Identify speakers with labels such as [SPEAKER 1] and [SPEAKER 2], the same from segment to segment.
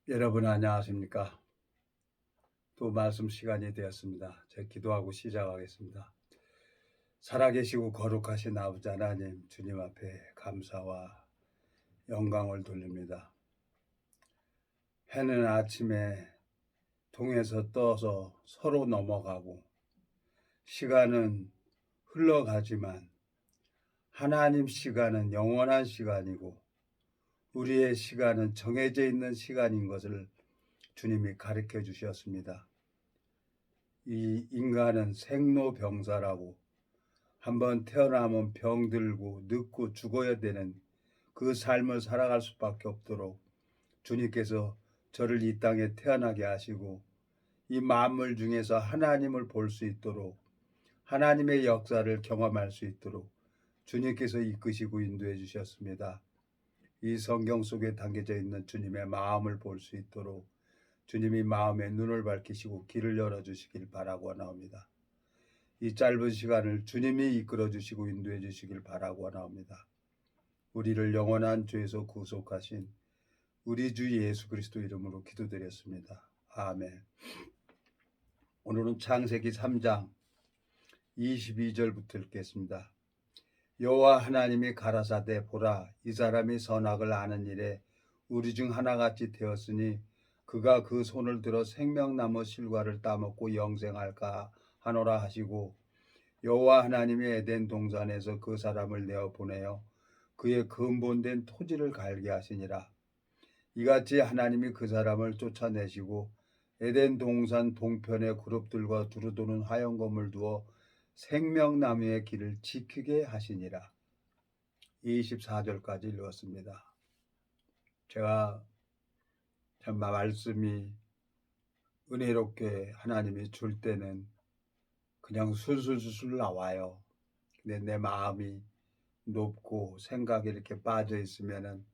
[SPEAKER 1] 여러분 안녕하십니까? 또 말씀 시간이 되었습니다. 제 기도하고 시작하겠습니다. 살아계시고 거룩하신 아버지 하나님, 주님 앞에 감사와 영광을 돌립니다. 해는 아침에 동에서 떠서 서로 넘어가고 시간은 흘러가지만 하나님 시간은 영원한 시간이고 우리의 시간은 정해져 있는 시간인 것을 주님이 가르쳐 주셨습니다. 이 인간은 생로병사라고 한번 태어나면 병들고 늙고 죽어야 되는 그 삶을 살아갈 수밖에 없도록 주님께서 저를 이 땅에 태어나게 하시고 이 만물 중에서 하나님을 볼 수 있도록 하나님의 역사를 경험할 수 있도록 주님께서 이끄시고 인도해 주셨습니다. 이 성경 속에 담겨져 있는 주님의 마음을 볼 수 있도록 주님이 마음의 눈을 밝히시고 길을 열어주시길 바라고 나옵니다. 이 짧은 시간을 주님이 이끌어 주시고 인도해 주시길 바라고 나옵니다. 우리를 영원한 죄에서 구속하신 우리 주 예수 그리스도 이름으로 기도드렸습니다. 아멘. 오늘은 창세기 3장 22절부터 읽겠습니다. 여호와 하나님이 가라사대 보라 이 사람이 선악을 아는 일에 우리 중 하나같이 되었으니 그가 그 손을 들어 생명나무 실과를 따먹고 영생할까 하노라 하시고 여호와 하나님이 에덴 동산에서 그 사람을 내어 보내어 그의 근본된 토지를 갈게 하시니라. 이같이 하나님이 그 사람을 쫓아내시고 에덴 동산 동편에 그룹들과 두루도는 화영검을 두어 생명나무의 길을 지키게 하시니라. 24절까지 읽었습니다. 제가 참 말씀이 은혜롭게 하나님이 줄 때는 그냥 술술술 나와요. 근데 내 마음이 높고 생각이 이렇게 빠져 있으면은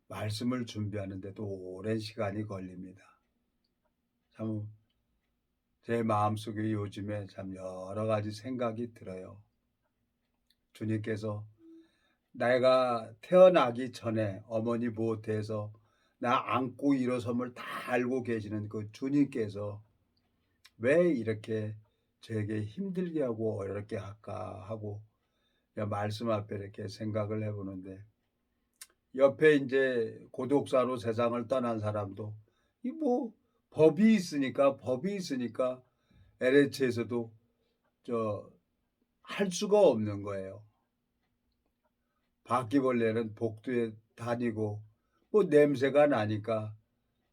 [SPEAKER 1] 말씀을 준비하는데도 오랜 시간이 걸립니다. 참 제 마음속에 요즘에 참 여러 가지 생각이 들어요. 주님께서 내가 태어나기 전에 어머니 모태에서 나 안고 일어섬을 다 알고 계시는 그 주님께서 왜 이렇게 저에게 힘들게 하고 어렵게 할까 하고 말씀 앞에 이렇게 생각을 해보는데 옆에 이제 고독사로 세상을 떠난 사람도 이 뭐 법이 있으니까 LH에서도 저 할 수가 없는 거예요. 바퀴벌레는 복도에 다니고 뭐 냄새가 나니까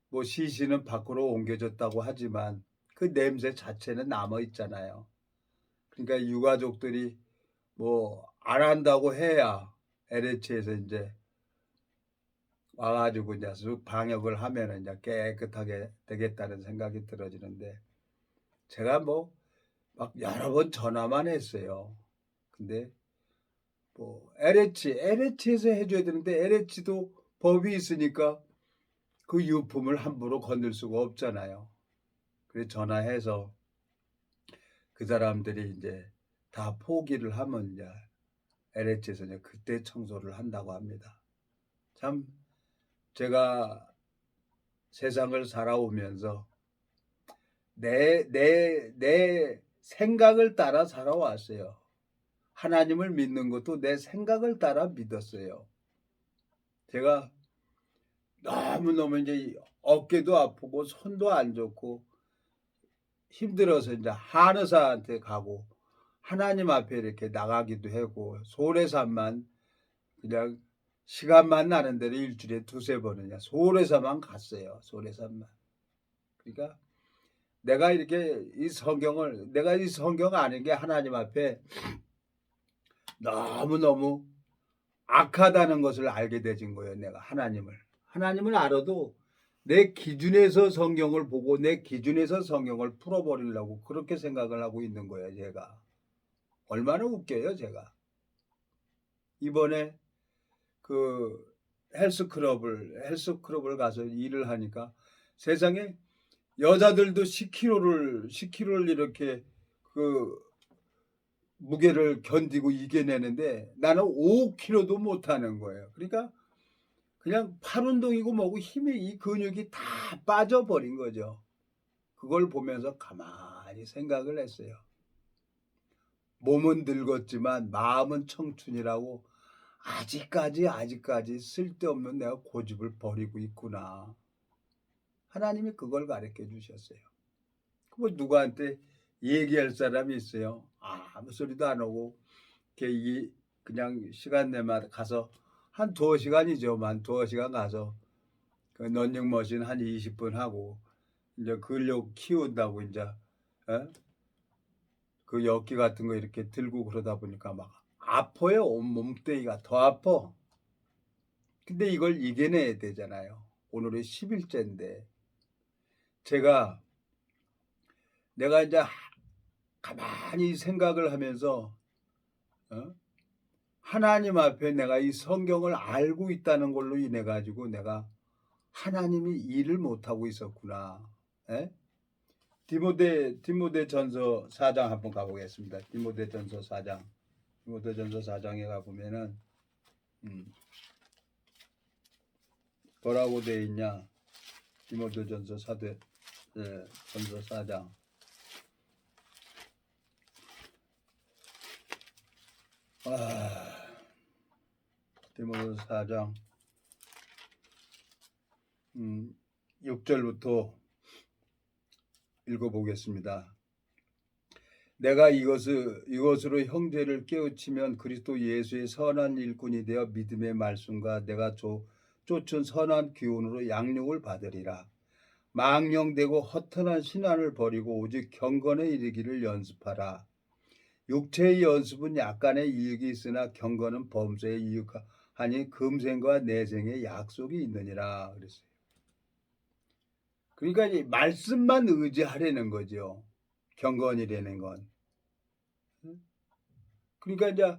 [SPEAKER 1] 뭐 시신은 밖으로 옮겨졌다고 하지만 그 냄새 자체는 남아 있잖아요. 그러니까 유가족들이 뭐 안 한다고 해야 LH에서 이제 와가지고 이제 방역을 하면은 이제 깨끗하게 되겠다는 생각이 들어지는데 제가 뭐 막 여러 번 전화만 했어요. 근데 뭐 LH에서 해줘야 되는데 LH도 법이 있으니까 그 유품을 함부로 건들 수가 없잖아요. 그래서 전화해서 그 사람들이 이제 다 포기를 하면 이제 LH에서 이제 그때 청소를 한다고 합니다. 참 제가 세상을 살아오면서 내 생각을 따라 살아왔어요. 하나님을 믿는 것도 내 생각을 따라 믿었어요. 제가 너무너무 이제 어깨도 아프고 손도 안 좋고 힘들어서 이제 한의사한테 가고 하나님 앞에 이렇게 나가기도 하고 소래산만 그냥 시간만 나는 대로 일주일에 두세 번은 그냥 소래산만 갔어요. 소래산만. 그러니까 내가 이 성경 아는 게 하나님 앞에 너무너무 악하다는 것을 알게 되진 거예요. 내가 하나님을 알아도 내 기준에서 성경을 보고 내 기준에서 성경을 풀어버리려고 그렇게 생각을 하고 있는 거예요. 제가 얼마나 웃겨요. 제가 이번에 그 헬스클럽을 가서 일을 하니까 세상에 여자들도 10kg를 이렇게 그 무게를 견디고 이겨내는데 나는 5kg도 못하는 거예요. 그러니까 그냥 팔 운동이고 뭐고 힘이 이 근육이 다 빠져버린 거죠. 그걸 보면서 가만히 생각을 했어요. 몸은 늙었지만 마음은 청춘이라고 아직까지 쓸데없는 내가 고집을 버리고 있구나. 하나님이 그걸 가르쳐 주셨어요. 그거 누구한테 얘기할 사람이 있어요. 아무 소리도 안 하고 이렇게 그냥 시간 내마다 가서 한 2시간이죠. 만 2시간 가서 그 러닝머신 한 20분 하고 이제 근력 키운다고 이제 그 역기 같은 거 이렇게 들고 그러다 보니까 막 아파요. 온 몸뚱이가 더 아파. 근데 이걸 이겨내야 되잖아요. 오늘이 10일째인데 내가 이제 가만히 생각을 하면서 하나님 앞에 내가 이 성경을 알고 있다는 걸로 인해 가지고 내가 하나님이 일을 못하고 있었구나. 예? 디모데전서 4장 한번 가보겠습니다. 디모데전서 4장에 가보면은 뭐라고 되어 있냐? 디모데전서 전서 4장. 디모데 4장 6절부터 읽어보겠습니다. 내가 이것으로 형제를 깨우치면 그리스도 예수의 선한 일꾼이 되어 믿음의 말씀과 내가 쫓은 선한 기운으로 양육을 받으리라. 망령되고 허탄한 신앙을 버리고 오직 경건에 이르기를 연습하라. 육체의 연습은 약간의 이익이 있으나 경건은 범사에 이익하니 금생과 내생의 약속이 있느니라 그랬어요. 그러니까 이 말씀만 의지하려는 거죠. 경건이라는 건. 그러니까 이제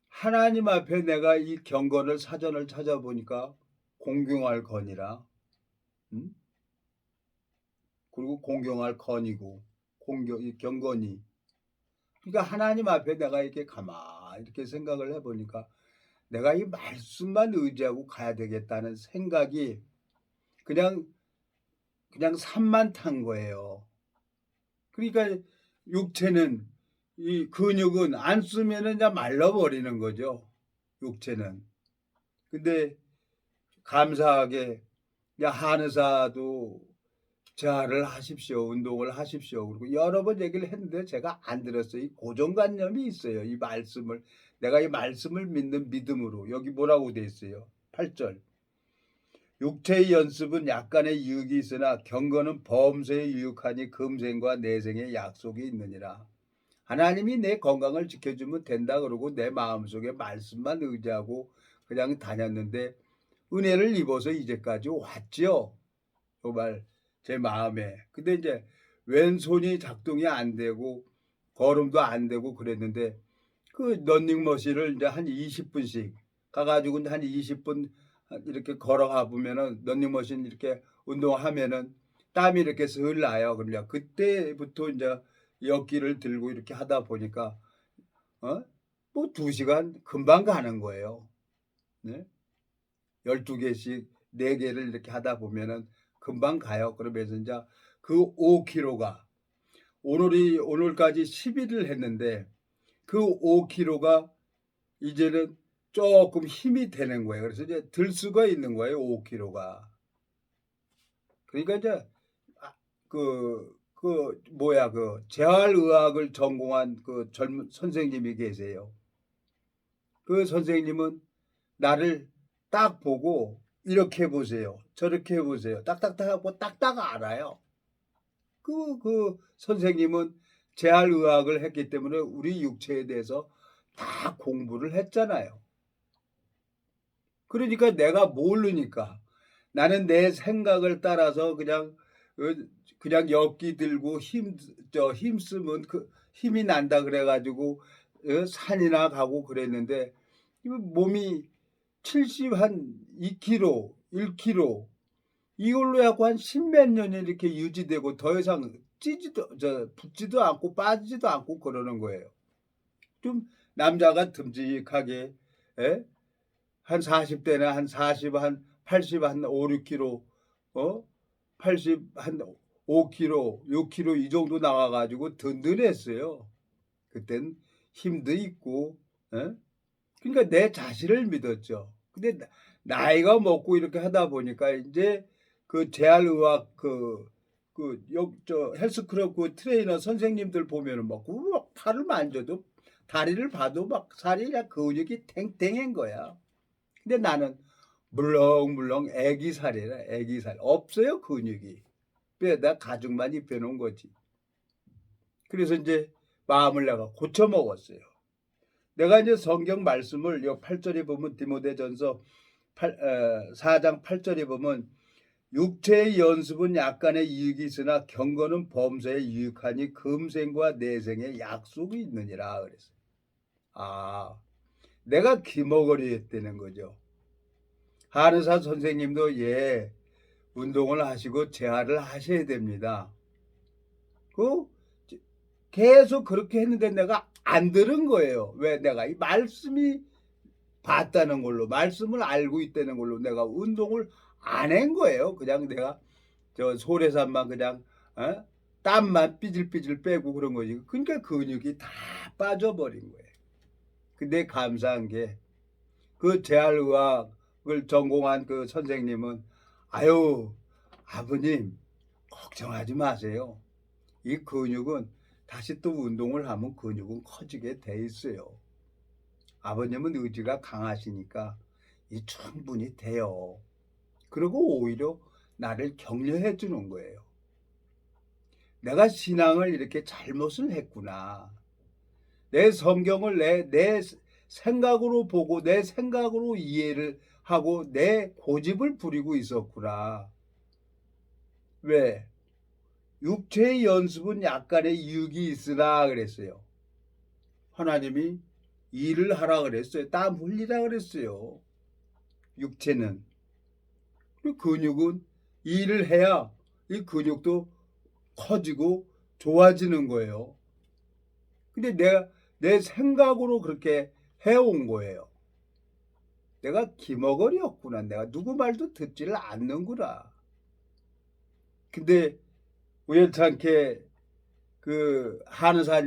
[SPEAKER 1] 하나님 앞에 내가 이 경건을 사전을 찾아보니까 공경할 건이라, 그리고 공경할 건이고 이 경건이. 그러니까 하나님 앞에 내가 이렇게 가만히 이렇게 생각을 해보니까 내가 이 말씀만 의지하고 가야 되겠다는 생각이 그냥 산만 탄 거예요. 그러니까 육체는 이 근육은 안 쓰면은 이제 말라버리는 거죠. 육체는. 근데 감사하게 한의사도 재활을 하십시오. 운동을 하십시오. 그리고 여러 번 얘기를 했는데 제가 안 들었어요. 이 고정관념이 있어요. 내가 이 말씀을 믿는 믿음으로. 여기 뭐라고 돼 있어요? 8절. 육체의 연습은 약간의 유익이 있으나 경건은 범사에 유익하니 금생과 내생의 약속이 있느니라. 하나님이 내 건강을 지켜주면 된다 그러고 내 마음속에 말씀만 의지하고 그냥 다녔는데 은혜를 입어서 이제까지 왔죠. 정말 제 마음에. 근데 이제 왼손이 작동이 안 되고 걸음도 안 되고 그랬는데 그 러닝머신을 이제 한 20분씩 가가지고 한 20분 이렇게 걸어가 보면은 러닝머신 이렇게 운동하면은 땀이 이렇게 슬 나요. 그러냐 그때부터 이제 역기를 들고 이렇게 하다 보니까 뭐 2시간 금방 가는 거예요. 네? 12개씩 4개를 이렇게 하다 보면은 금방 가요. 그러면서 이제 그 5kg가 오늘까지 10일을 했는데 그 5kg가 이제는 조금 힘이 되는 거예요. 그래서 이제 들 수가 있는 거예요. 5kg가. 그러니까 이제 재활의학을 전공한 그 젊은 선생님이 계세요. 그 선생님은 나를 딱 보고 이렇게 해보세요. 저렇게 해보세요. 딱딱딱 하고 딱딱 알아요. 그 선생님은 재활의학을 했기 때문에 우리 육체에 대해서 다 공부를 했잖아요. 그러니까 내가 모르니까 나는 내 생각을 따라서 그냥 역기 들고 힘쓰면 힘이 난다 그래가지고 산이나 가고 그랬는데 몸이 2kg, 1kg 이걸로 해갖고 한 10몇 년이 이렇게 유지되고 더 이상 붙지도 않고 빠지지도 않고 그러는 거예요. 좀 남자가 듬직하게 한 40대나 한 80 한 5, 6kg, 80 한 5kg, 6kg 이 정도 나가 가지고 든든했어요. 그땐 힘도 있고, 예? 그러니까 내 자신을 믿었죠. 근데 나이가 먹고 이렇게 하다 보니까 인제 그 재활의학 헬스클럽 그 트레이너 선생님들 보면은 막 팔을 만져도 다리를 봐도 막 살이 그냥 근육이 탱탱한 거야. 근데 나는 물렁물렁 애기 살이라 애기 살. 없어요 근육이. 뼈에다 가죽만 입혀 놓은 거지. 그래서 인제 마음을 내가 고쳐 먹었어요. 내가 이제 성경 말씀을 요 8절에 보면 디모데전서 4장 8절에 보면 육체의 연습은 약간의 이익이 있으나 경건은 범사에 유익하니 금생과 내생에 약속이 있느니라 그랬어요. 아, 내가 기머거리했다는 거죠. 한의사 선생님도 운동을 하시고 재활을 하셔야 됩니다. 그 계속 그렇게 했는데 내가 안 들은 거예요. 왜? 내가 이 말씀이 봤다는 걸로, 말씀을 알고 있다는 걸로 내가 운동을 안 한 거예요. 그냥 내가 저 소래산만 그냥 땀만 삐질삐질 빼고 그런 거지. 그러니까 근육이 다 빠져버린 거예요. 근데 감사한 게 그 재활의학을 전공한 그 선생님은 아유 아버님 걱정하지 마세요. 이 근육은 다시 또 운동을 하면 근육은 커지게 돼 있어요. 아버님은 의지가 강하시니까 이 충분히 돼요. 그리고 오히려 나를 격려해 주는 거예요. 내가 신앙을 이렇게 잘못을 했구나. 내 성경을 내 생각으로 보고 내 생각으로 이해를 하고 내 고집을 부리고 있었구나. 왜? 육체의 연습은 약간의 유익이 있으나 그랬어요. 하나님이 일을 하라 그랬어요. 땀 흘리라 그랬어요. 육체는. 근육은 일을 해야 이 근육도 커지고 좋아지는 거예요. 근데 내가 내 생각으로 그렇게 해온 거예요. 내가 기머거리였구나. 내가 누구 말도 듣지를 않는구나. 근데 우연찮게 그 한의사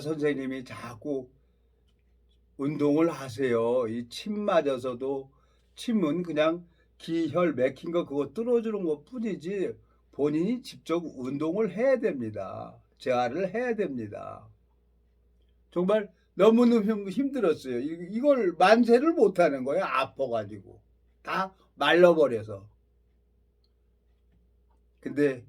[SPEAKER 1] 선생님이 자꾸 운동을 하세요. 이 침 맞아서도 침은 그냥 기혈 맥힌 거 그거 뚫어주는 것 뿐이지 본인이 직접 운동을 해야 됩니다. 재활을 해야 됩니다. 정말 너무너무 힘들었어요. 이걸 만세를 못하는 거예요. 아파가지고. 다 말라버려서. 근데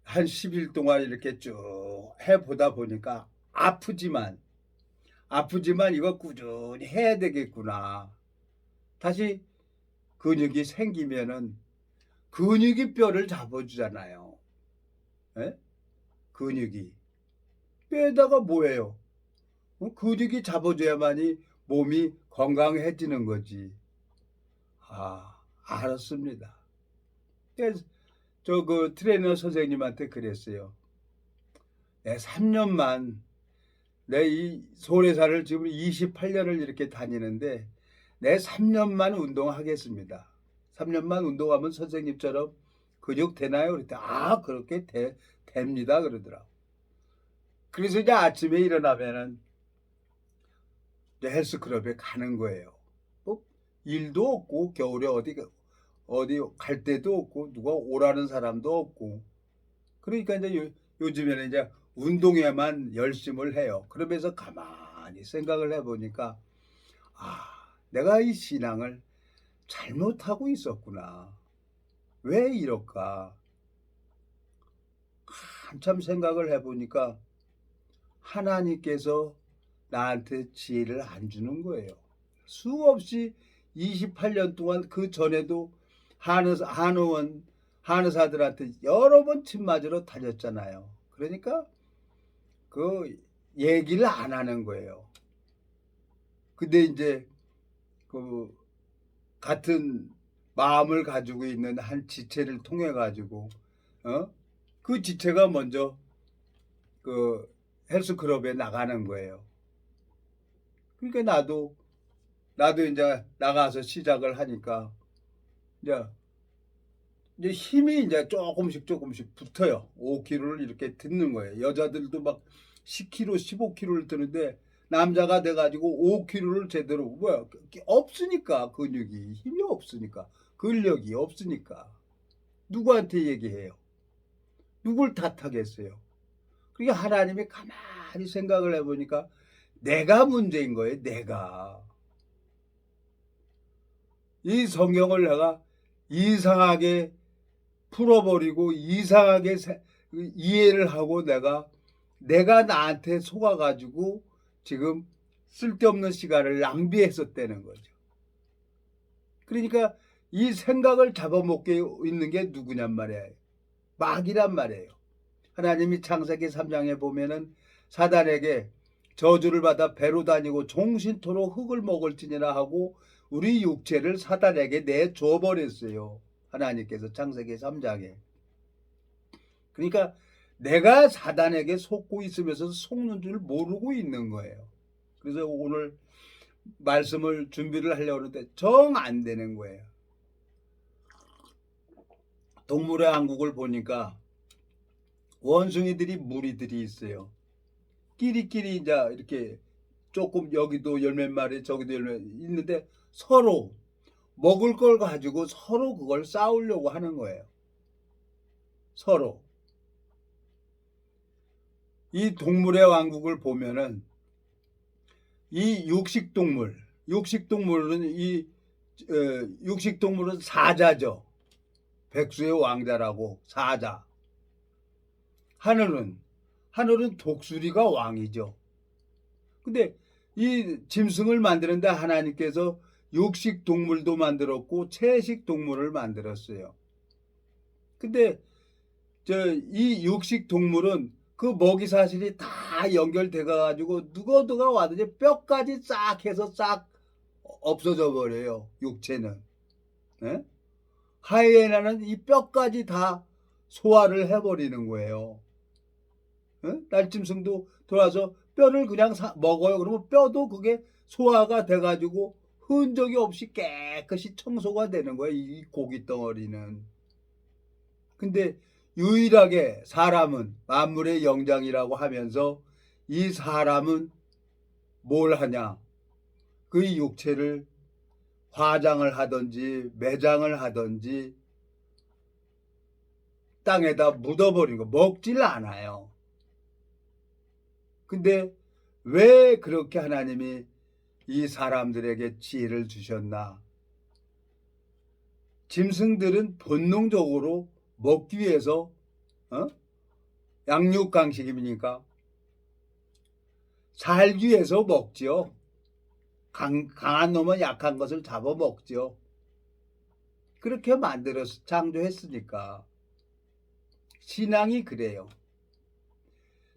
[SPEAKER 1] 한 10일 동안 이렇게 쭉 해보다 보니까 아프지만 이거 꾸준히 해야 되겠구나. 다시 근육이 생기면은 근육이 뼈를 잡아주잖아요. 에? 근육이. 뼈에다가 뭐예요? 근육이 잡아줘야만이 몸이 건강해지는 거지. 아, 알았습니다. 그래서 저 그 트레이너 선생님한테 그랬어요. 내 3년만 내 이 소래사를 지금 28년을 이렇게 다니는데 내 3년만 운동하겠습니다. 3년만 운동하면 선생님처럼 근육 되나요? 그랬더니 그렇게 됩니다 그러더라고. 그래서 이제 아침에 일어나면은 이제 헬스클럽에 가는 거예요. 뭐 일도 없고 겨울에 어디 갈 데도 없고 누가 오라는 사람도 없고 그러니까 이제 요즘에는 이제 운동에만 열심을 해요. 그러면서 가만히 생각을 해보니까 내가 이 신앙을 잘못하고 있었구나. 왜 이럴까? 한참 생각을 해보니까 하나님께서 나한테 지혜를 안 주는 거예요. 수없이 28년 동안 그 전에도 한의사들한테 여러 번 침 맞으러 다녔잖아요. 그러니까 그 얘기를 안 하는 거예요. 근데 이제 그 같은 마음을 가지고 있는 한 지체를 통해 가지고 그 지체가 먼저 그 헬스클럽에 나가는 거예요. 그러니까 나도 나도 이제 나가서 시작을 하니까 이제 힘이 이제 조금씩 붙어요. 5kg를 이렇게 듣는 거예요. 여자들도 막 10kg, 15kg를 드는데 남자가 돼가지고 5kg를 제대로 뭐야 없으니까 근육이 힘이 없으니까 근력이 없으니까 누구한테 얘기해요? 누굴 탓하겠어요? 그게 하나님이 가만히 생각을 해보니까 내가 문제인 거예요. 내가 이 성경을 내가 이상하게 풀어버리고 이상하게 이해를 하고 내가 나한테 속아가지고 지금 쓸데없는 시간을 낭비했었다는 거죠. 그러니까 이 생각을 잡아먹고 있는 게 누구냔 말이에요. 마귀란 말이에요. 하나님이 창세기 3장에 보면은 사단에게 저주를 받아 배로 다니고 종신토록 흙을 먹을지니라 하고 우리 육체를 사단에게 내줘 버렸어요. 하나님께서 창세기 3장에. 그러니까 내가 사단에게 속고 있으면서 속는 줄 모르고 있는 거예요. 그래서 오늘 말씀을 준비를 하려고 하는데 정 안 되는 거예요. 동물의 왕국을 보니까 원숭이들이 무리들이 있어요. 끼리끼리 이제 이렇게 조금 여기도 열 몇 마리 저기도 열 몇 있는데 서로 먹을 걸 가지고 서로 그걸 싸우려고 하는 거예요. 서로. 이 동물의 왕국을 보면은 이 육식동물은 사자죠. 백수의 왕자라고 사자. 하늘은 독수리가 왕이죠. 근데 이 짐승을 만드는데 하나님께서 육식 동물도 만들었고 채식 동물을 만들었어요. 근데 이 육식 동물은 그 먹이 사슬이 다 연결돼 가지고 누가 와든지 뼈까지 싹 해서 싹 없어져 버려요. 육체는. 네? 하이에나는 이 뼈까지 다 소화를 해버리는 거예요. 네? 날짐승도 돌아서 뼈를 그냥 먹어요. 그러면 뼈도 그게 소화가 돼가지고 흔적이 없이 깨끗이 청소가 되는 거예요. 이 고기 덩어리는. 근데 유일하게 사람은 만물의 영장이라고 하면서 이 사람은 뭘 하냐? 그 육체를 화장을 하든지 매장을 하든지 땅에다 묻어버린 거 먹질 않아요. 근데 왜 그렇게 하나님이 이 사람들에게 지혜를 주셨나? 짐승들은 본능적으로 먹기 위해서 양육강식입니까? 살기 위해서 먹지요. 강한 놈은 약한 것을 잡아먹지요. 그렇게 만들어서 창조했으니까. 신앙이 그래요.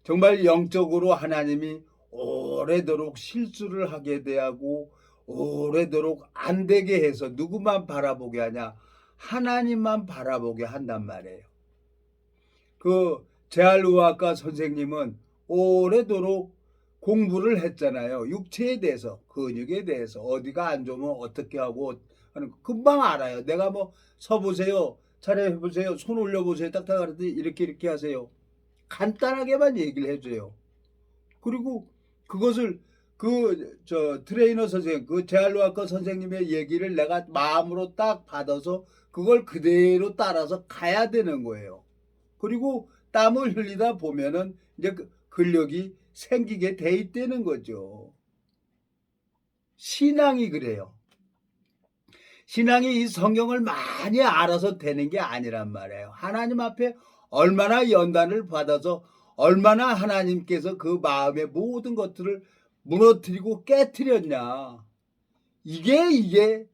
[SPEAKER 1] 정말 영적으로 하나님이 오래도록 실수를 하게 대하고 오래도록 안 되게 해서 누구만 바라보게 하냐? 하나님만 바라보게 한단 말이에요. 그 재활의학과 선생님은 오래도록 공부를 했잖아요. 육체에 대해서, 근육에 대해서 어디가 안 좋으면 어떻게 하고 하는 거 금방 알아요. 내가 뭐 서보세요, 차려해보세요, 손 올려보세요, 딱딱 하는데 이렇게 하세요. 간단하게만 얘기를 해줘요. 그리고 그것을 트레이너 선생님, 그 재활의학과 선생님의 얘기를 내가 마음으로 딱 받아서 그걸 그대로 따라서 가야 되는 거예요. 그리고 땀을 흘리다 보면은 이제 근력이 생기게 돼 있다는 거죠. 신앙이 그래요. 신앙이 이 성경을 많이 알아서 되는 게 아니란 말이에요. 하나님 앞에 얼마나 연단을 받아서 얼마나 하나님께서 그 마음의 모든 것들을 무너뜨리고 깨뜨렸냐. 이게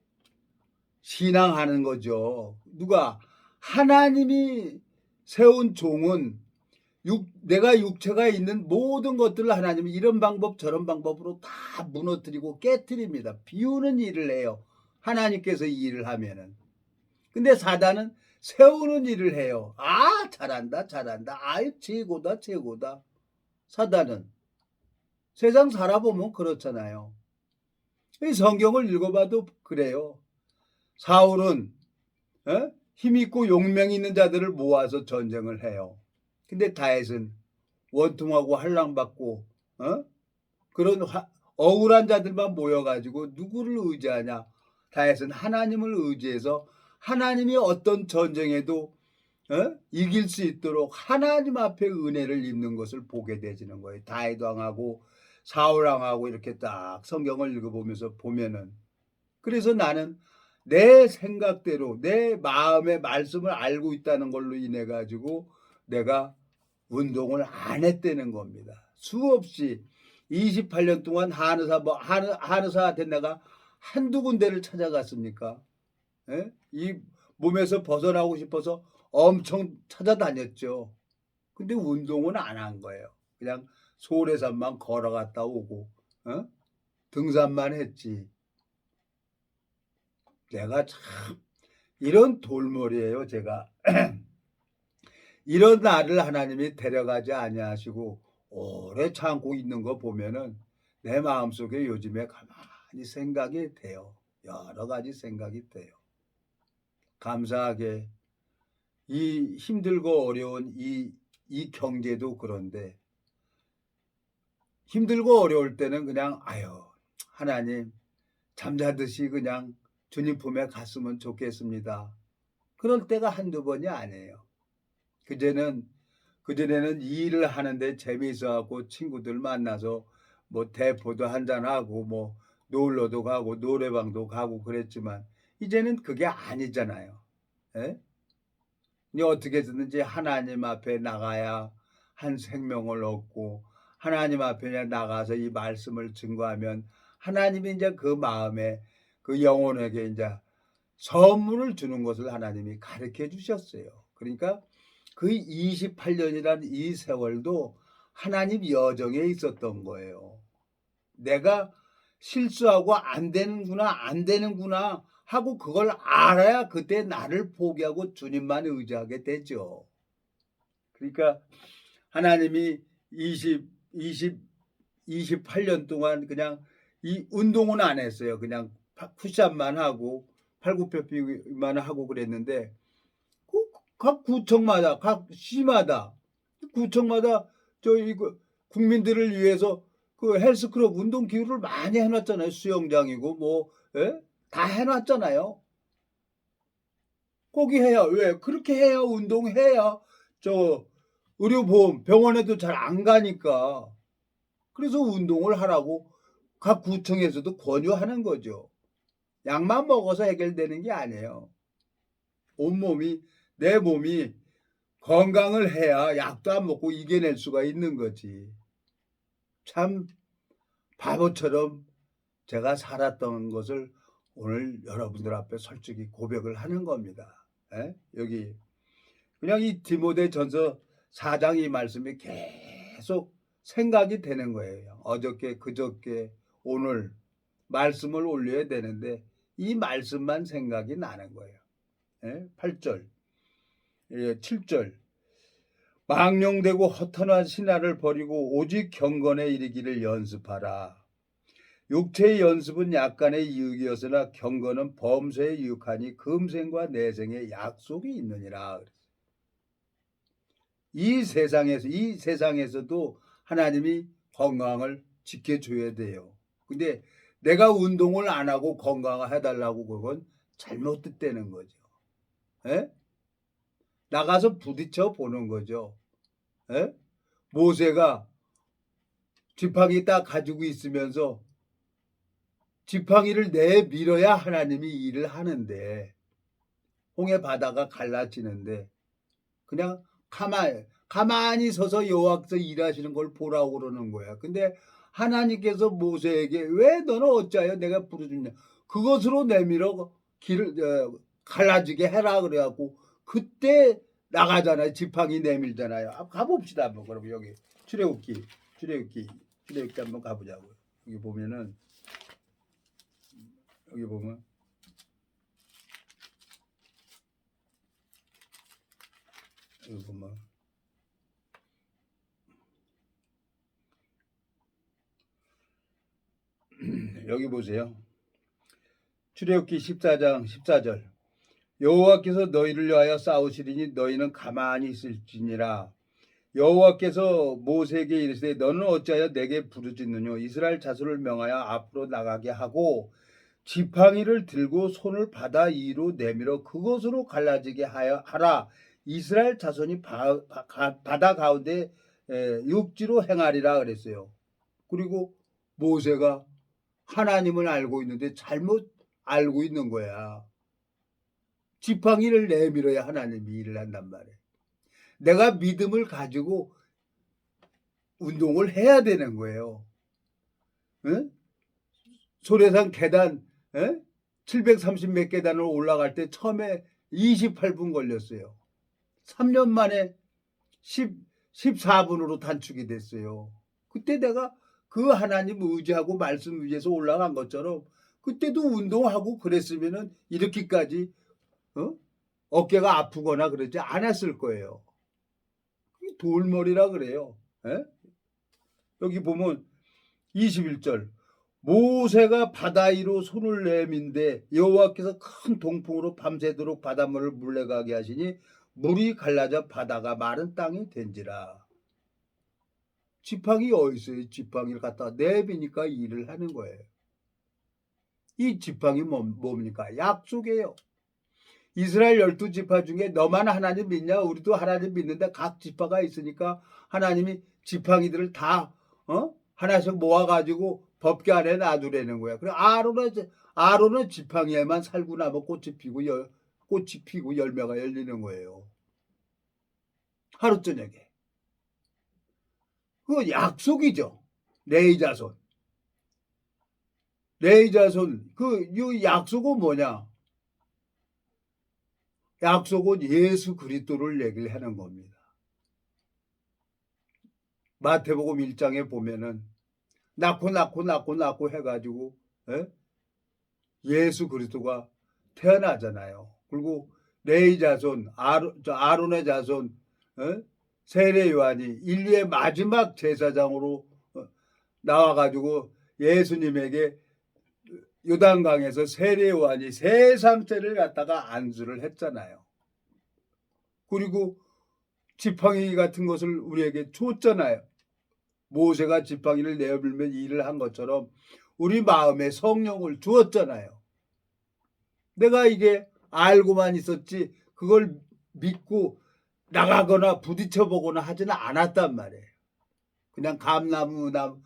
[SPEAKER 1] 신앙하는 거죠. 누가? 하나님이 세운 종은 내가 육체가 있는 모든 것들을 하나님이 이런 방법 저런 방법으로 다 무너뜨리고 깨뜨립니다. 비우는 일을 해요. 하나님께서 이 일을 하면은. 근데 사단은 세우는 일을 해요. 아, 잘한다. 아이, 최고다. 사단은 세상 살아보면 그렇잖아요. 이 성경을 읽어봐도 그래요. 사울은 힘있고 용맹 있는 자들을 모아서 전쟁을 해요. 근데 다윗은 원통하고 할랑받고 그런 억울한 자들만 모여가지고 누구를 의지하냐? 다윗은 하나님을 의지해서 하나님이 어떤 전쟁에도 이길 수 있도록 하나님 앞에 은혜를 입는 것을 보게 되지는 거예요. 다윗 왕하고 사울 왕하고 이렇게 딱 성경을 읽어보면서 보면은, 그래서 나는 내 생각대로 내 마음의 말씀을 알고 있다는 걸로 인해 가지고 내가 운동을 안 했다는 겁니다. 수없이 28년 동안 한의사한테 내가 한두 군데를 찾아갔습니까? 예? 이 몸에서 벗어나고 싶어서 엄청 찾아다녔죠. 근데 운동은 안 한 거예요. 그냥 소래산만 걸어갔다 오고 등산만 했지. 내가 참 이런 돌머리예요, 제가. 이런 나를 하나님이 데려가지 아니하시고 오래 참고 있는 거 보면은 내 마음속에 요즘에 가만히 생각이 돼요. 여러 가지 생각이 돼요. 감사하게 이 힘들고 어려운 이 경제도 그런데, 힘들고 어려울 때는 그냥 아유 하나님 잠자듯이 그냥 주님 품에 갔으면 좋겠습니다. 그럴 때가 한두 번이 아니에요. 그전에는 이 일을 하는데 재미있어갖고 친구들 만나서 뭐 대포도 한잔하고 뭐 놀러도 가고 노래방도 가고 그랬지만 이제는 그게 아니잖아요. 예? 이제 어떻게 해서든지 하나님 앞에 나가야 한 생명을 얻고 하나님 앞에 나가서 이 말씀을 증거하면 하나님이 이제 그 마음에 그 영혼에게 이제 선물을 주는 것을 하나님이 가르쳐 주셨어요. 그러니까 그 28년이라는 이 세월도 하나님 여정에 있었던 거예요. 내가 실수하고 안 되는구나 하고 그걸 알아야 그때 나를 포기하고 주님만 의지하게 되죠. 그러니까 하나님이 28년 동안 그냥 이 운동은 안 했어요. 그냥 푸시업만 하고 팔굽혀펴기만 하고 그랬는데 각 구청마다 각 시마다 구청마다 저희 그 국민들을 위해서 그 헬스클럽 운동 기구를 많이 해놨잖아요. 수영장이고 뭐 다 해놨잖아요. 거기 해야, 왜 그렇게 해야 운동해야 저 의료보험 병원에도 잘 안 가니까, 그래서 운동을 하라고 각 구청에서도 권유하는 거죠. 약만 먹어서 해결되는 게 아니에요. 온몸이 내 몸이 건강을 해야 약도 안 먹고 이겨낼 수가 있는 거지. 참 바보처럼 제가 살았던 것을 오늘 여러분들 앞에 솔직히 고백을 하는 겁니다. 여기 그냥 이 디모데전서 4장 이 말씀이 계속 생각이 되는 거예요. 어저께 그저께 오늘 말씀을 올려야 되는데 이 말씀만 생각이 나는 거예요. 8절 7절 망령되고 허탄한 신화를 버리고 오직 경건에 이르기를 연습하라. 육체의 연습은 약간의 이익이었으나 경건은 범죄에 유익하니 금생과 내생의 약속이 있느니라. 이 세상에서도 하나님이 건강을 지켜줘야 돼요. 근데 내가 운동을 안 하고 건강을 해달라고 그건 잘못됐다는 거죠. 나가서 부딪혀 보는 거죠. 모세가 지팡이 딱 가지고 있으면서 지팡이를 내밀어야 하나님이 일을 하는데, 홍해 바다가 갈라지는데 그냥 가만히 서서 여호와께서 일하시는 걸 보라고 그러는 거야. 근데 하나님께서 모세에게 왜 너는 어찌하여 내가 부르짖냐 그것으로 내밀어 길을 갈라지게 해라 그래갖고 그때 나가잖아요. 지팡이 내밀잖아요. 가봅시다 한번. 그럼 여기 출애굽기 한번 가보자고요. 여기 보면 여기 보세요. 출애굽기 14장 14절. 여호와께서 너희를 위하여 싸우시리니 너희는 가만히 있을지니라. 여호와께서 모세에게 이르시되 너는 어찌하여 내게 부르짖느뇨. 이스라엘 자손을 명하여 앞으로 나가게 하고 지팡이를 들고 손을 바다 위로 내밀어 그것으로 갈라지게 하라. 이스라엘 자손이 바다 가운데 육지로 행하리라 그랬어요. 그리고 모세가 하나님을 알고 있는데 잘못 알고 있는 거야. 지팡이를 내밀어야 하나님이 일을 한단 말이에요. 내가 믿음을 가지고 운동을 해야 되는 거예요. 응? 소래산 계단 730 몇 계단을 올라갈 때 처음에 28분 걸렸어요. 3년 만에 14분으로 단축이 됐어요. 그때 내가 그 하나님 의지하고 말씀 위에서 올라간 것처럼 그때도 운동하고 그랬으면은 이렇게까지 어깨가 아프거나 그러지 않았을 거예요. 돌머리라 그래요. 여기 보면 21절. 모세가 바다 위로 손을 내민데 여호와께서 큰 동풍으로 밤새도록 바닷물을 물러가게 하시니 물이 갈라져 바다가 마른 땅이 된지라. 지팡이 어디 있어요? 지팡이를 갖다가 내비니까 일을 하는 거예요. 이 지팡이 뭡니까? 약속이에요. 이스라엘 12지파 중에 너만 하나님 믿냐? 우리도 하나님 믿는데 각 지파가 있으니까 하나님이 지팡이들을 다 하나씩 모아가지고 법궤 안에 놔두라는 거야. 그래 아론은 지팡이에만 살고 나면 꽃이 피고 열매가 열리는 거예요. 하루 저녁에. 그 약속이죠. 레위 자손. 이 약속은 뭐냐? 약속은 예수 그리스도를 얘기를 하는 겁니다. 마태복음 1장에 보면은 낳고 해가지고 예수 그리스도가 태어나잖아요. 그리고 레위 자손, 아론의 자손, 세례 요한이 인류의 마지막 제사장으로 나와가지고 예수님에게 요단강에서 세례 요한이 세상죄를 갖다가 안수를 했잖아요. 그리고 지팡이 같은 것을 우리에게 줬잖아요. 모세가 지팡이를 내어밀며 일을 한 것처럼 우리 마음에 성령을 주었잖아요. 내가 이게 알고만 있었지 그걸 믿고 나가거나 부딪혀보거나 하지는 않았단 말이에요. 그냥 감나무에서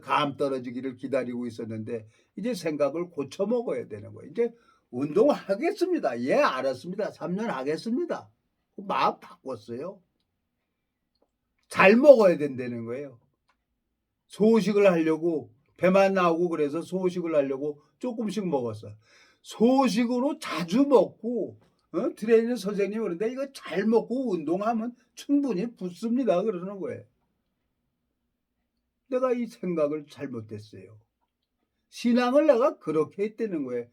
[SPEAKER 1] 감 떨어지기를 기다리고 있었는데 이제 생각을 고쳐 먹어야 되는 거예요. 이제 운동하겠습니다. 예, 알았습니다. 3년 하겠습니다. 마음 바꿨어요. 잘 먹어야 된다는 거예요. 소식을 하려고 배만 나오고 그래서 소식을 하려고 조금씩 먹었어. 소식으로 자주 먹고 트레이너 선생님이 그러는데 이거 잘 먹고 운동하면 충분히 붙습니다. 그러는 거예요. 내가 이 생각을 잘못했어요. 신앙을 내가 그렇게 했다는 거예요.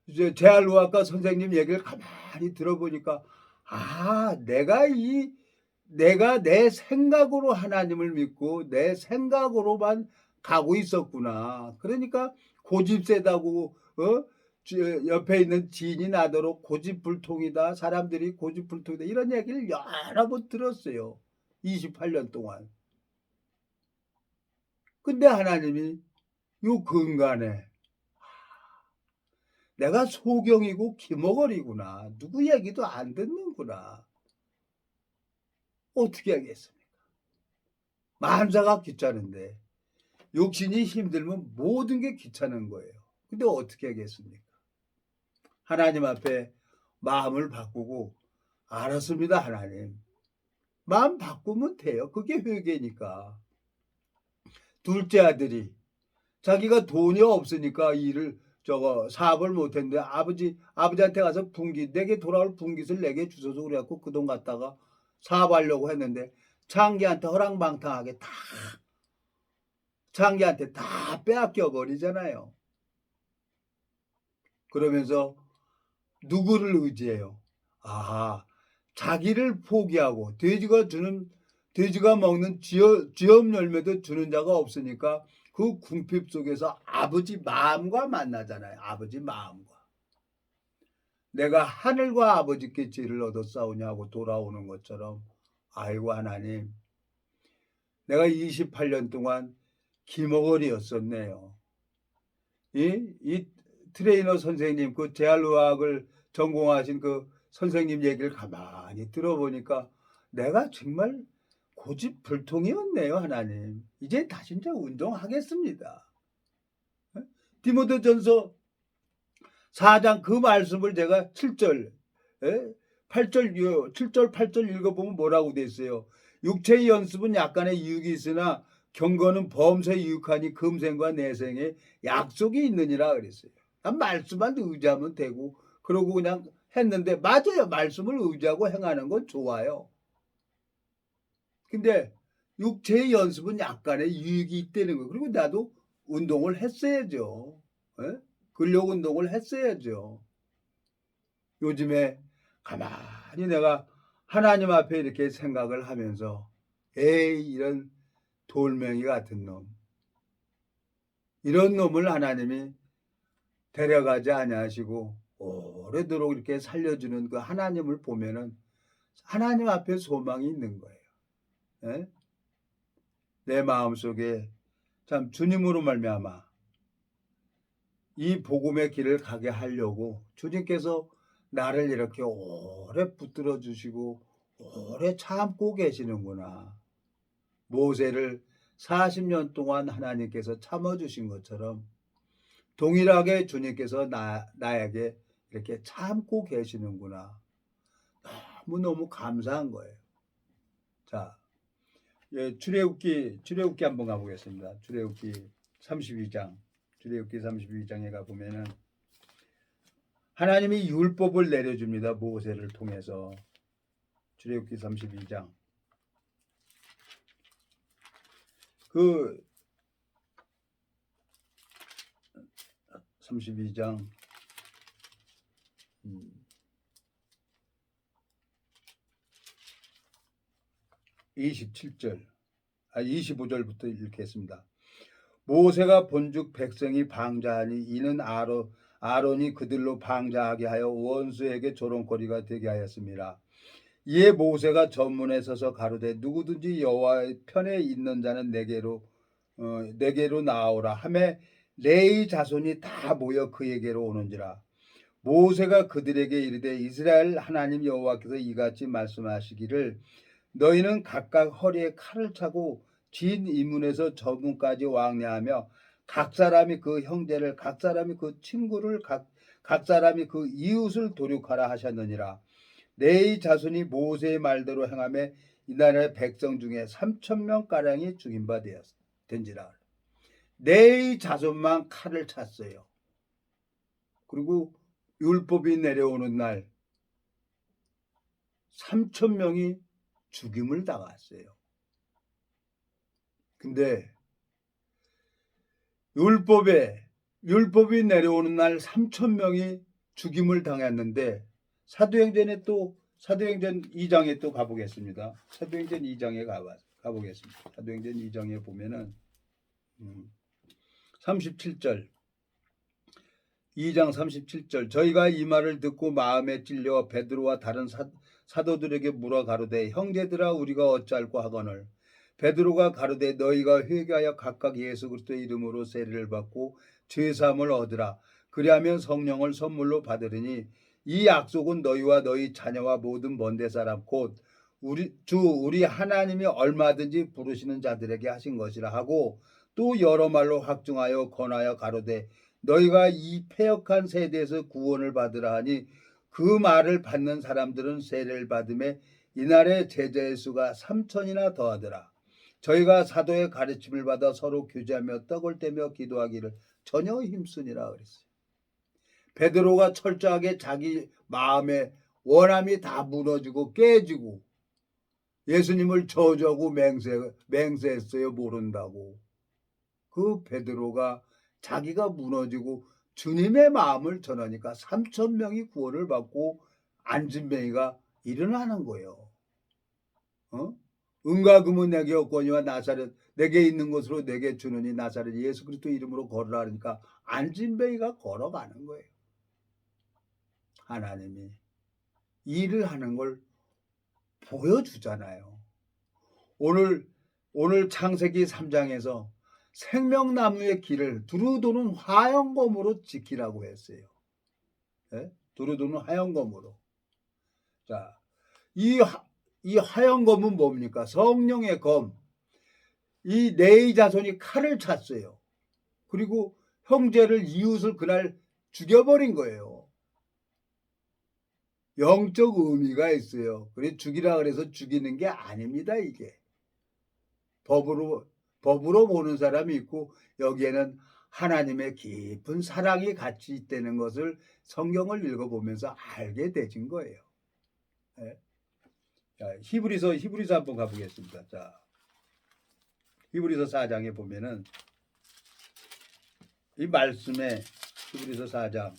[SPEAKER 1] 이제 재활의학과 선생님 얘기를 가만히 들어보니까 내가 내 생각으로 하나님을 믿고 내 생각으로만 가고 있었구나. 그러니까 고집 세다고 옆에 있는 지인이 나더러 고집불통이다. 사람들이 고집불통이다. 이런 얘기를 여러 번 들었어요. 28년 동안. 근데 하나님이 요 근간에 내가 소경이고 기머거리구나. 누구 얘기도 안 듣는구나. 어떻게 하겠습니까? 만사가 귀찮은데 육신이 힘들면 모든 게 귀찮은 거예요. 근데 어떻게 하겠습니까? 하나님 앞에 마음을 바꾸고 알았습니다. 하나님. 마음 바꾸면 돼요. 그게 회개니까. 둘째 아들이 자기가 돈이 없으니까 사업을 못했는데 아버지한테 가서 내게 돌아올 분깃을 내게 주소서 그래갖고 그 돈 갖다가 사업하려고 했는데 창기한테 허랑방탕하게 창기한테 다 빼앗겨 버리잖아요. 그러면서 누구를 의지해요? 자기를 포기하고 돼지가 먹는 쥐엄 열매도 주는 자가 없으니까 그 궁핍 속에서 아버지 마음과 만나잖아요. 아버지 마음과. 내가 하늘과 아버지께 죄를 얻었사오냐고 돌아오는 것처럼 아이고 하나님 내가 28년 동안 기머거리였었네요. 이 트레이너 선생님 그 재활의학을 전공하신 그 선생님 얘기를 가만히 들어보니까 내가 정말 고집불통이었네요. 하나님 이제 다시 이제 운동하겠습니다. 디모데전서 4장 그 말씀을 제가 7절 8절 7절 8절 읽어보면 뭐라고 돼 있어요. 육체의 연습은 약간의 유익이 있으나 경건은 범사에 유익하니 금생과 내생에 약속이 있느니라 그랬어요. 난 말씀만 의지하면 되고 그러고 그냥 했는데 맞아요. 말씀을 의지하고 행하는 건 좋아요. 근데 육체의 연습은 약간의 유익이 있다는 거예요. 그리고 나도 운동을 했어야죠. 근력 운동을 했어야죠. 요즘에 가만히 내가 하나님 앞에 이렇게 생각을 하면서 에이 이런 돌멩이 같은 놈 이런 놈을 하나님이 데려가지 아니하시고 오래도록 이렇게 살려주는 그 하나님을 보면은 하나님 앞에 소망이 있는 거예요. 예? 내 마음속에 참 주님으로 말미암아 이 복음의 길을 가게 하려고 주님께서 나를 이렇게 오래 붙들어 주시고 오래 참고 계시는구나. 모세를 40년 동안 하나님께서 참아주신 것처럼 동일하게 주님께서 나에게 이렇게 참고 계시는구나. 너무너무 감사한 거예요. 자, 출애굽기 한번 가보겠습니다. 출애굽기 32장. 출애굽기 32장에 가보면은 하나님이 율법을 내려줍니다. 모세를 통해서. 출애굽기 32장. 그 32장 27절 25절부터 읽겠습니다. 모세가 본즉 백성이 방자하니 이는 아론이 그들로 방자하게 하여 원수에게 조롱거리가 되게 하였습니다. 이에 모세가 전문에 서서 가로되 누구든지 여호와의 편에 있는 자는 내게로 나오라 하매 레위 자손이 다 모여 그에게로 오는지라. 모세가 그들에게 이르되 이스라엘 하나님 여호와께서 이같이 말씀하시기를 너희는 각각 허리에 칼을 차고 진 이문에서 저문까지 왕래하며 각 사람이 그 형제를 각 사람이 그 친구를 각 사람이 그 이웃을 도륙하라 하셨느니라. 레위 자손이 모세의 말대로 행하며 이날의 백성 중에 3,000명 가량이 죽인 바 된지라. 레위 자손만 칼을 찼어요. 그리고 율법이 내려오는 날 3,000명이 죽임을 당했어요. 근데 율법이 내려오는 날 3,000명이 죽임을 당했는데 사도행전 2장에 또 가보겠습니다. 사도행전 2장에 가보겠습니다. 사도행전 2장에 보면은 37절 2장 37절 저희가 이 말을 듣고 마음에 찔려 베드로와 다른 사도들에게 물어 가로되 형제들아 우리가 어찌할꼬 하거늘 베드로가 가로되 너희가 회개하여 각각 예수 그리스도의 이름으로 세례를 받고 죄사함을 얻으라. 그리하면 성령을 선물로 받으리니 이 약속은 너희와 너희 자녀와 모든 먼데 사람 곧 우리 하나님이 얼마든지 부르시는 자들에게 하신 것이라 하고 또 여러 말로 확증하여 권하여 가로되 너희가 이 패역한 세대에서 구원을 받으라 하니 그 말을 받는 사람들은 세례를 받음에 이날의 제자의 수가 3,000이나 더하더라. 저희가 사도의 가르침을 받아 서로 교제하며 떡을 떼며 기도하기를 전혀 힘쓰니라 그랬어요. 베드로가 철저하게 자기 마음의 원함이 다 무너지고 깨지고 예수님을 저주하고 맹세했어요. 모른다고. 그 베드로가 자기가 무너지고 주님의 마음을 전하니까 3,000명이 구원을 받고 안진뱅이가 일어나는 거예요. 은과 금은 내게 없거니와 나사렛 내게 있는 것으로 내게 주느니 나사렛 예수 그리스도 이름으로 걸으라 하니까 안진뱅이가 걸어가는 거예요. 하나님이 일을 하는 걸 보여주잖아요. 오늘 창세기 3장에서 생명나무의 길을 두루도는 화영검으로 지키라고 했어요. 네? 두루도는 화영검으로. 자, 이 화영검은 뭡니까? 성령의 검. 이 네의 자손이 칼을 찼어요. 그리고 형제를 이웃을 그날 죽여버린 거예요. 영적 의미가 있어요. 그래 죽이라 그래서 죽이는 게 아닙니다. 이게 법으로 보는 사람이 있고 여기에는 하나님의 깊은 사랑이 같이 있다는 것을 성경을 읽어보면서 알게 되진 거예요. 네. 자, 히브리서 한번 가보겠습니다. 자, 히브리서 4장에 보면은 이 말씀에 히브리서 4장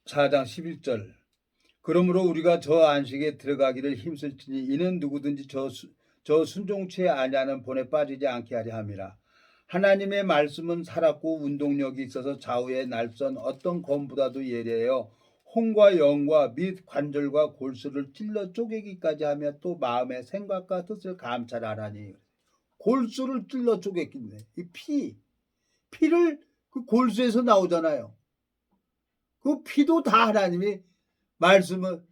[SPEAKER 1] 4장 11절 그러므로 우리가 저 안식에 들어가기를 힘쓸지니 이는 누구든지 저 순종치에 아니하는 본에 빠지지 않게 하려 함이라. 하나님의 말씀은 살았고 운동력이 있어서 좌우에 날선 어떤 검보다도 예리하여 혼과 영과 및 관절과 골수를 찔러 쪼개기까지 하며 또 마음의 생각과 뜻을 감찰하라니. 골수를 찔러 쪼개겠네. 이 피를 그 골수에서 나오잖아요. 그 피도 다 하나님이 말씀은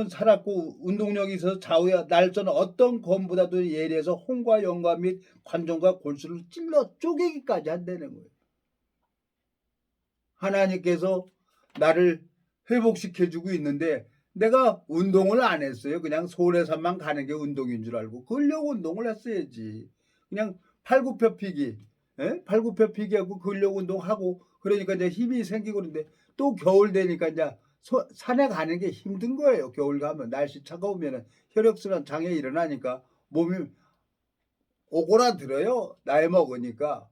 [SPEAKER 1] 살았고 운동력이 있어서 좌우에 날선 어떤 검보다도 예리해서 혼과 영과 및 관절과 골수를 찔러 쪼개기까지 한다는 거예요. 하나님께서 나를 회복시켜주고 있는데 내가 운동을 안 했어요. 그냥 소래산만 가는 게 운동인 줄 알고 근력 운동을 했어야지. 그냥 팔굽혀펴기, 팔굽혀펴기하고 근력 운동하고 그러니까 이제 힘이 생기고 그런데 또 겨울 되니까 이제 산에 가는 게 힘든 거예요. 겨울 가면 날씨 차가우면 혈액순환 장애 일어나니까 몸이 오그라들어요. 나이 먹으니까.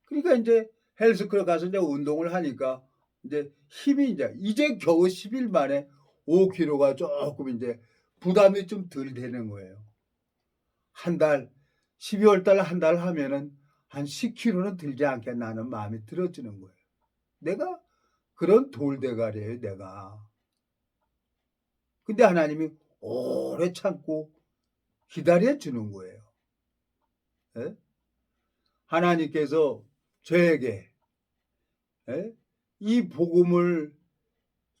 [SPEAKER 1] 그러니까 이제 헬스클럽 가서 이제 운동을 하니까 이제 힘이 이제 겨우 10일 만에 5kg가 조금 이제 부담이 좀 덜 되는 거예요. 한 달, 12월 달 한 달 하면은 한 10kg는 들지 않겠나 하는 마음이 들어지는 거예요. 내가 그런 돌대가리예요, 내가. 근데 하나님이 오래 참고 기다려 주는 거예요. 예? 하나님께서 저에게 이 복음을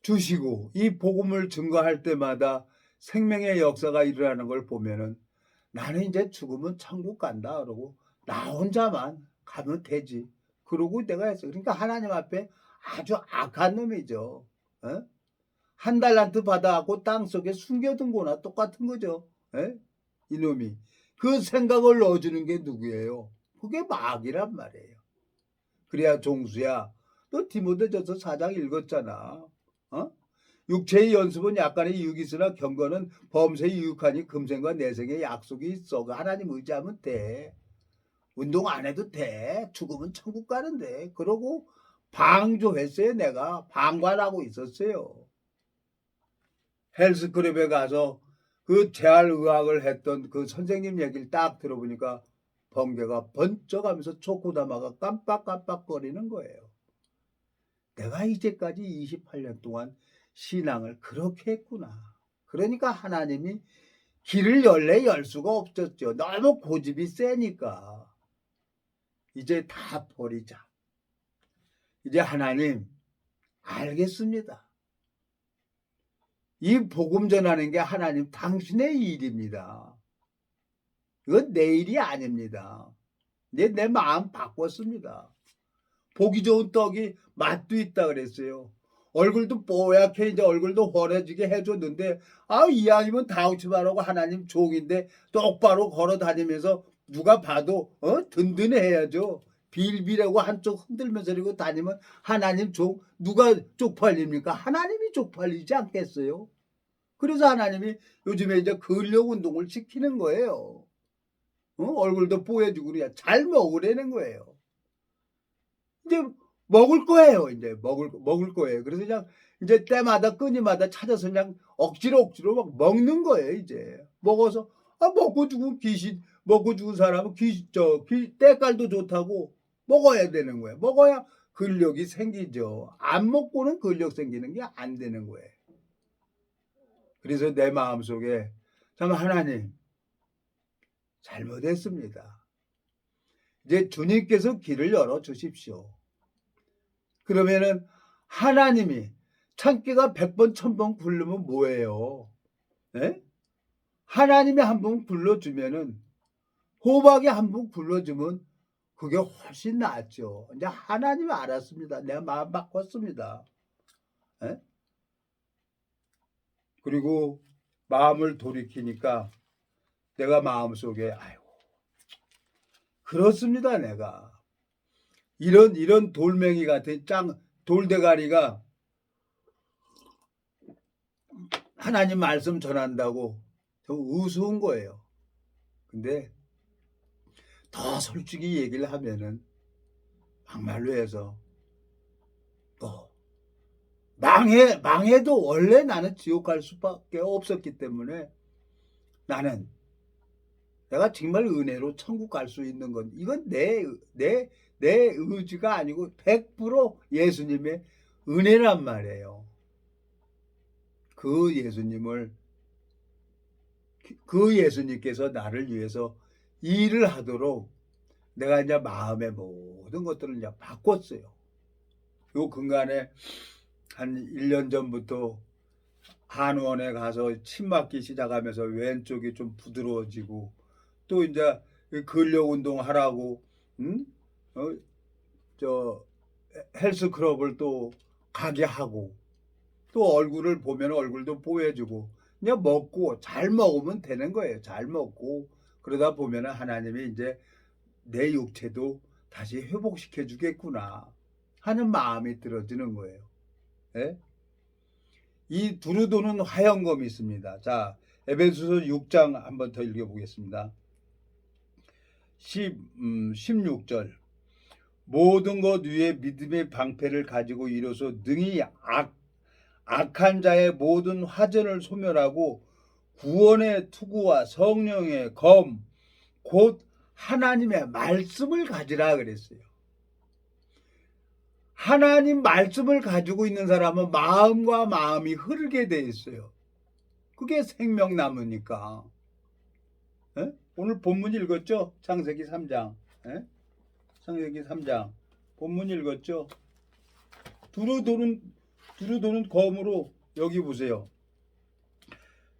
[SPEAKER 1] 주시고 이 복음을 증거할 때마다 생명의 역사가 일어나는 걸 보면은 나는 이제 죽으면 천국 간다 그러고 나 혼자만 가면 되지. 그러고 내가 했어. 그러니까 하나님 앞에 아주 악한 놈이죠. 한 달란트 받아갖고 땅속에 숨겨둔 거나 똑같은 거죠. 이놈이. 그 생각을 넣어주는 게 누구예요? 그게 마귀란 말이에요. 그래야 종수야. 너 디모데전서 4장 읽었잖아. 육체의 연습은 약간의 유익이 있으나 경건은 범세에 유익하니 금생과 내생의 약속이 있어. 하나님 의지하면 돼. 운동 안 해도 돼. 죽으면 천국 가는데. 그러고 방조했어요. 내가 방관하고 있었어요. 헬스클럽에 가서 그 재활의학을 했던 그 선생님 얘기를 딱 들어보니까 번개가 번쩍하면서 초코다마가 깜빡깜빡거리는 거예요. 내가 이제까지 28년 동안 신앙을 그렇게 했구나. 그러니까 하나님이 길을 열 수가 없었죠. 너무 고집이 세니까. 이제 다 버리자. 이제 하나님 알겠습니다. 이 복음 전하는 게 하나님 당신의 일입니다. 이건 내 일이 아닙니다. 내 마음 바꿨습니다. 보기 좋은 떡이 맛도 있다 그랬어요. 얼굴도 뽀얗게 이제 얼굴도 환해지게 해줬는데 이왕이면 다우치바라고 하나님 종인데 똑바로 걸어 다니면서 누가 봐도 든든해야죠. 빌빌하고 한쪽 흔들면서 이러고 다니면 하나님 종 누가 쪽팔립니까? 하나님이 쪽팔리지 않겠어요? 그래서 하나님이 요즘에 이제 근력 운동을 시키는 거예요. 얼굴도 뽀얘지고 그래야 잘 먹으라는 거예요. 이제 먹을 거예요. 이제 먹을 거예요. 그래서 그냥 이제 때마다 끊이마다 찾아서 그냥 억지로 막 먹는 거예요. 이제 먹어서 먹고 죽은 귀신, 먹고 죽은 사람은 때깔도 좋다고 먹어야 되는 거예요. 먹어야 근력이 생기죠. 안 먹고는 근력 생기는 게 안 되는 거예요. 그래서 내 마음속에 참 하나님 잘못했습니다. 이제 주님께서 길을 열어 주십시오. 그러면은 하나님이 참깨가 100번 1000번 굴르면 뭐예요? 예? 하나님이 한 번 굴러주면은 호박이 한 번 굴러주면 그게 훨씬 낫죠. 이제 하나님이 알았습니다. 내가 마음 바꿨습니다. 예? 그리고 마음을 돌이키니까 내가 마음속에 아이고 그렇습니다. 내가 이런 돌멩이 같은 돌대가리가 하나님 말씀 전한다고 좀 우스운 거예요. 근데 더 솔직히 얘기를 하면은 막말로 해서 망해도 원래 나는 지옥 갈 수밖에 없었기 때문에 나는 내가 정말 은혜로 천국 갈 수 있는 건 이건 내 의지가 아니고 100% 예수님의 은혜란 말이에요. 그 예수님께서 나를 위해서 일을 하도록 내가 이제 마음의 모든 것들을 이제 바꿨어요. 요 근간에 한 1년 전부터 한의원에 가서 침 맞기 시작하면서 왼쪽이 좀 부드러워지고 또 이제 근력 운동 하라고 저 헬스클럽을 또 가게 하고 또 얼굴을 보면 얼굴도 뽀얘지고 그냥 먹고 잘 먹으면 되는 거예요. 잘 먹고 그러다 보면 하나님이 이제 내 육체도 다시 회복시켜 주겠구나 하는 마음이 들어지는 거예요. 예? 이 두루 도는 화영검이 있습니다. 자, 에베소서 6장 한번 더 읽어보겠습니다. 16절 모든 것 위에 믿음의 방패를 가지고 이뤄서 능히 악한 자의 모든 화전을 소멸하고 구원의 투구와 성령의 검 곧 하나님의 말씀을 가지라 그랬어요. 하나님 말씀을 가지고 있는 사람은 마음과 마음이 흐르게 돼 있어요. 그게 생명나무니까. 에? 오늘 본문 읽었죠? 창세기 3장. 에? 창세기 3장. 본문 읽었죠? 두루 도는 검으로 여기 보세요.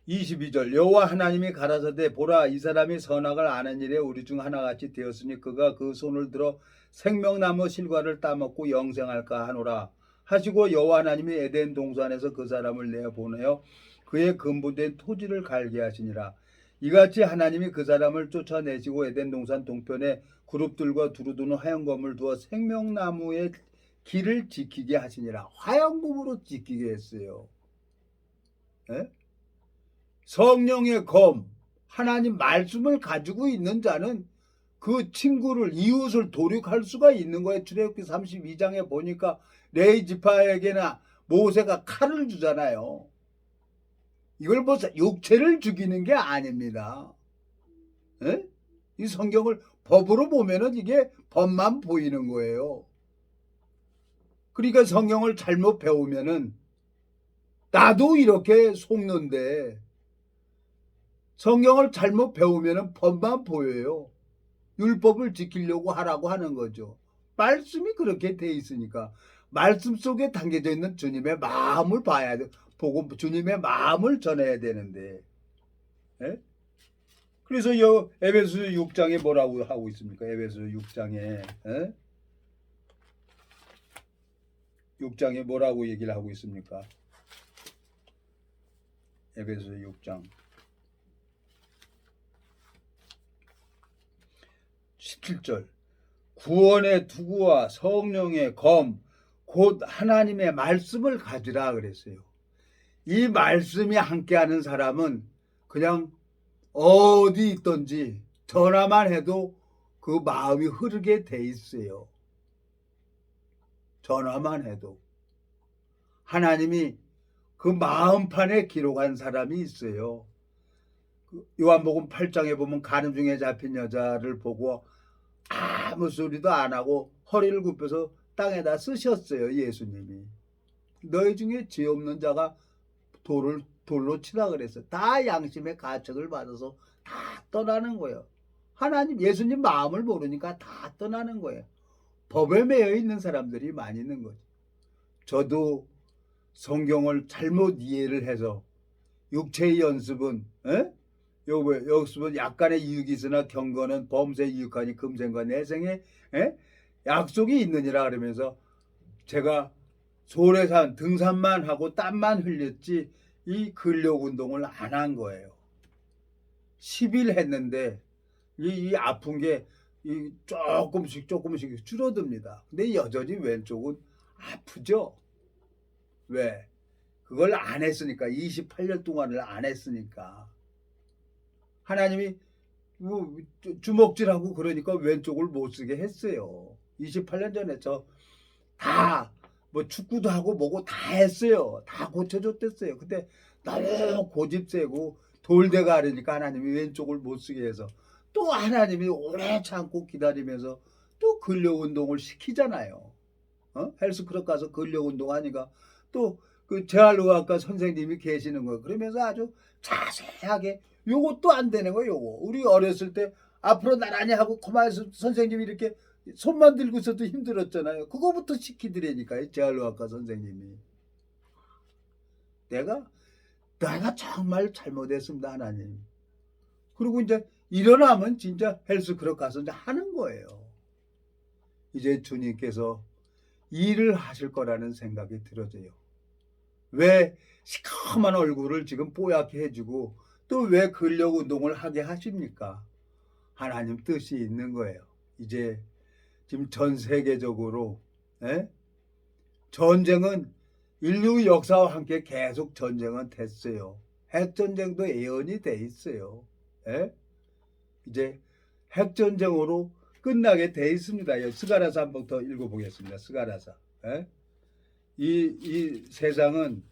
[SPEAKER 1] 22절 여호와 하나님이 가라사대 보라 이 사람이 선악을 아는 일에 우리 중 하나같이 되었으니 그가 그 손을 들어 생명나무 실과를 따먹고 영생할까 하노라 하시고 여호와 하나님이 에덴 동산에서 그 사람을 내보내어 그의 근본된 토지를 갈게 하시니라. 이같이 하나님이 그 사람을 쫓아내시고 에덴 동산 동편에 그룹들과 두루두는 화영검을 두어 생명나무의 길을 지키게 하시니라. 화영검으로 지키게 했어요. 에? 성령의 검, 하나님 말씀을 가지고 있는 자는 그 친구를 이웃을 도륙할 수가 있는 거예요. 출애굽기 32장에 보니까 레위 지파에게나 모세가 칼을 주잖아요. 이걸 뭐 육체를 죽이는 게 아닙니다. 에? 이 성경을 법으로 보면은 이게 법만 보이는 거예요. 그러니까 성경을 잘못 배우면은 나도 이렇게 속는데 성경을 잘못 배우면 법만 보여요. 율법을 지키려고 하라고 하는 거죠. 말씀이 그렇게 돼 있으니까 말씀 속에 담겨져 있는 주님의 마음을 봐야 돼. 보고 주님의 마음을 전해야 되는데. 에? 그래서 에베소 6장에 뭐라고 하고 있습니까? 에베소 6장에 6장에 뭐라고 얘기를 하고 있습니까? 에베소 6장 17절 구원의 투구와 성령의 검 곧 하나님의 말씀을 가지라 그랬어요. 이 말씀이 함께하는 사람은 그냥 어디 있든지 전화만 해도 그 마음이 흐르게 돼 있어요. 전화만 해도 하나님이 그 마음판에 기록한 사람이 있어요. 요한복음 8장에 보면 간음 중에 잡힌 여자를 보고 아무 소리도 안 하고 허리를 굽혀서 땅에다 쓰셨어요. 예수님이. 너희 중에 죄 없는 자가 돌로 치라 그랬어요. 다 양심의 가책을 받아서 다 떠나는 거예요. 하나님 예수님 마음을 모르니까 다 떠나는 거예요. 법에 매여 있는 사람들이 많이 있는 거죠. 저도 성경을 잘못 이해를 해서 육체의 연습은 연습은 약간의 이익이 있으나 경건은 범사에 이익하니 금생과 내생에 약속이 있느니라 그러면서 제가 소래산 등산만 하고 땀만 흘렸지 이 근력 운동을 안 한 거예요. 10일 했는데 이 아픈 게 조금씩 줄어듭니다. 근데 여전히 왼쪽은 아프죠. 왜? 그걸 안 했으니까. 28년 동안을 안 했으니까. 하나님이 뭐 주먹질하고 그러니까 왼쪽을 못 쓰게 했어요. 28년 전에 저 다 뭐 축구도 하고 뭐고 다 했어요. 다 고쳐줬댔어요. 근데 너무 고집세고 돌대가 하려니까 하나님이 왼쪽을 못 쓰게 해서 또 하나님이 오래 참고 기다리면서 또 근력 운동을 시키잖아요. 헬스클럽 가서 근력 운동하니까 또 그 재활의학과 선생님이 계시는 거예요. 그러면서 아주 자세하게 요것도 안 되는 거예요. 요거 우리 어렸을 때 앞으로 나란히 하고 가만히 선생님이 이렇게 손만 들고 있어도 힘들었잖아요. 그거부터 시키더라니까요. 재활의학과 선생님이. 내가 정말 잘못했습니다. 하나님. 그리고 이제 일어나면 진짜 헬스클럽 가서 이제 하는 거예요. 이제 주님께서 일을 하실 거라는 생각이 들어져요. 왜 시커먼 얼굴을 지금 뽀얗게 해주고 또 왜 근력 운동을 하게 하십니까? 하나님 뜻이 있는 거예요. 이제 지금 전 세계적으로 전쟁은 인류 역사와 함께 계속 전쟁은 됐어요. 핵전쟁도 예언이 돼 있어요. 이제 핵전쟁으로 끝나게 돼 있습니다. 스가랴서 한 번 더 읽어보겠습니다. 스가랴서. 이 세상은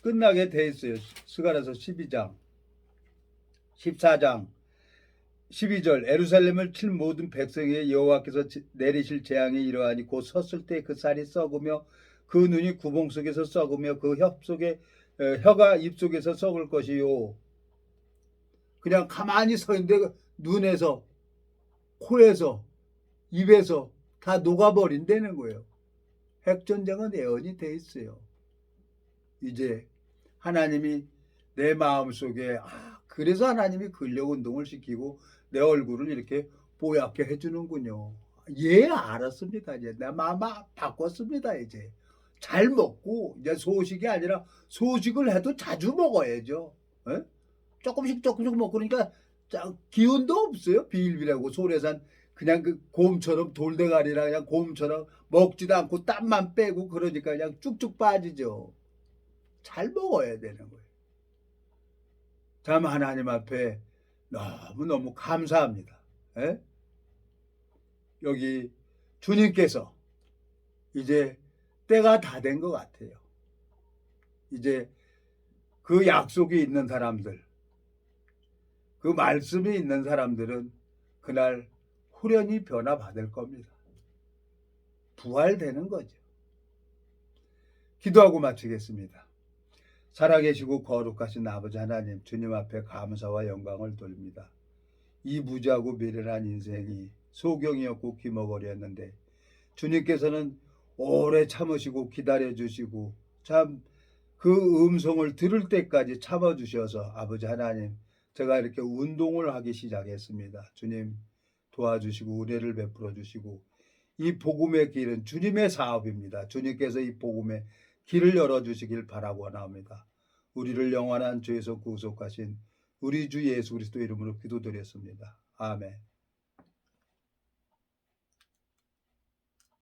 [SPEAKER 1] 끝나게 돼 있어요. 스가랴서 12장 14장 12절 에루살렘을 칠 모든 백성에게 여호와께서 내리실 재앙이 이러하니 곧 섰을 때 그 쌀이 썩으며 그 눈이 구멍 속에서 썩으며 그 혀가 입 속에서 썩을 것이요. 그냥 가만히 서 있는데 눈에서 코에서 입에서 다 녹아버린다는 거예요. 핵전쟁은 예언이 돼 있어요. 이제 하나님이 내 마음속에 그래서 하나님이 근력 운동을 시키고 내 얼굴을 이렇게 뽀얗게 해주는군요. 알았습니다. 이제 내 마음 바꿨습니다. 이제 잘 먹고 이제 소식이 아니라 소식을 해도 자주 먹어야죠. 조금씩 먹고 그러니까 기운도 없어요. 비일비라고 소래산 그냥 그 곰처럼 돌대가리라 그냥 곰처럼 먹지도 않고 땀만 빼고 그러니까 그냥 쭉쭉 빠지죠. 잘 먹어야 되는 거예요. 참 하나님 앞에 너무너무 감사합니다. 여기 주님께서 이제 때가 다 된 것 같아요. 이제 그 약속이 있는 사람들, 그 말씀이 있는 사람들은 그날 후련히 변화받을 겁니다. 부활되는 거죠. 기도하고 마치겠습니다. 살아계시고 거룩하신 아버지 하나님, 주님 앞에 감사와 영광을 돌립니다. 이 무지하고 미련한 인생이 소경이었고 기머거리였는데 주님께서는 오래 참으시고 기다려주시고 참 그 음성을 들을 때까지 참아주셔서 아버지 하나님, 제가 이렇게 운동을 하기 시작했습니다. 주님 도와주시고 은혜를 베풀어 주시고 이 복음의 길은 주님의 사업입니다. 주님께서 이 복음의 길을 열어주시길 바라고 원합니다. 우리를 영원한 죄에서 구속하신 우리 주 예수 그리스도 이름으로 기도드렸습니다. 아멘.